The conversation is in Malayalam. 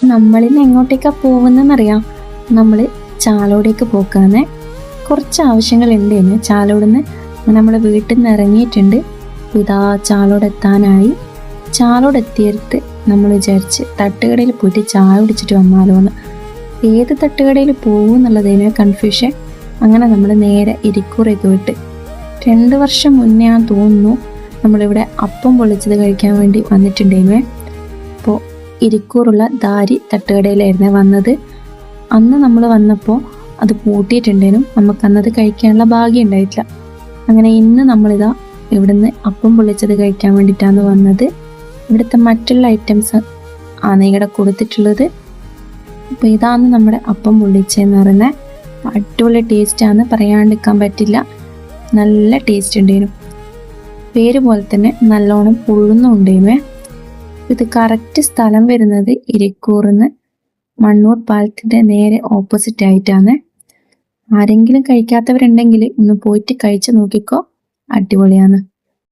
നമ്മളിന്ന് എങ്ങോട്ടേക്കാ പോകുന്നതെന്നറിയാം. നമ്മൾ ചാലോടേക്ക് പോക്കാന്ന്. കുറച്ച് ആവശ്യങ്ങളുണ്ടേന് ചാലോടുന്ന്. നമ്മൾ വീട്ടിൽ നിന്ന് ഇറങ്ങിയിട്ടുണ്ട്. ഇതാ ചാലോടെത്താനായി. ചാലോടെത്തിയെടുത്ത് നമ്മൾ വിചാരിച്ച് തട്ടുകടയിൽ പോയിട്ട് ചായ കുടിച്ചിട്ട് വന്നാലോ എന്ന്. ഏത് തട്ടുകടയിൽ പോകും എന്നുള്ളതിന് കൺഫ്യൂഷൻ. അങ്ങനെ നമ്മൾ നേരെ ഇരിക്കൂറേക്ക് വിട്ട് 2 വർഷം മുന്നേ ഞാൻ തോന്നുന്നു നമ്മളിവിടെ അപ്പം പൊള്ളിച്ചത് കഴിക്കാൻ വേണ്ടി വന്നിട്ടുണ്ടേനുവേ. അപ്പോൾ ഇരിക്കൂറുള്ള ദാരി തട്ടുകടയിലായിരുന്നേ വന്നത്. അന്ന് നമ്മൾ വന്നപ്പോൾ അത് പൂട്ടിയിട്ടുണ്ടേനും നമുക്കന്നത് കഴിക്കാനുള്ള ഭാഗ്യം ഉണ്ടായിട്ടില്ല. അങ്ങനെ ഇന്ന് നമ്മളിതാ ഇവിടുന്ന് അപ്പം പൊള്ളിച്ചത് കഴിക്കാൻ വേണ്ടിയിട്ടാണ് വന്നത്. ഇവിടുത്തെ മറ്റുള്ള ഐറ്റംസ് ആണ് ഇവിടെ കൊടുത്തിട്ടുള്ളത്. അപ്പോൾ ഇതാണ് നമ്മുടെ അപ്പം പൊള്ളിച്ചതെന്ന് പറയുന്നത്. അടിപൊളി ടേസ്റ്റാണ്, പറയാണ്ടിരിക്കാൻ പറ്റില്ല. നല്ല ടേസ്റ്റ് ഉണ്ടായിരുന്നു. പേര് പോലെ തന്നെ നല്ലോണം പുഴുന്നും ഉണ്ടായിരുന്നേ. ഇത് കറക്റ്റ് സ്ഥലം വരുന്നത് ഇരിക്കൂറിന്ന് മണ്ണൂർ പാലത്തിൻ്റെ നേരെ ഓപ്പോസിറ്റ് ആയിട്ടാണ്. ആരെങ്കിലും കഴിക്കാത്തവരുണ്ടെങ്കിൽ ഒന്ന് പോയിട്ട് കഴിച്ച് നോക്കിക്കോ, അടിപൊളിയാണ്.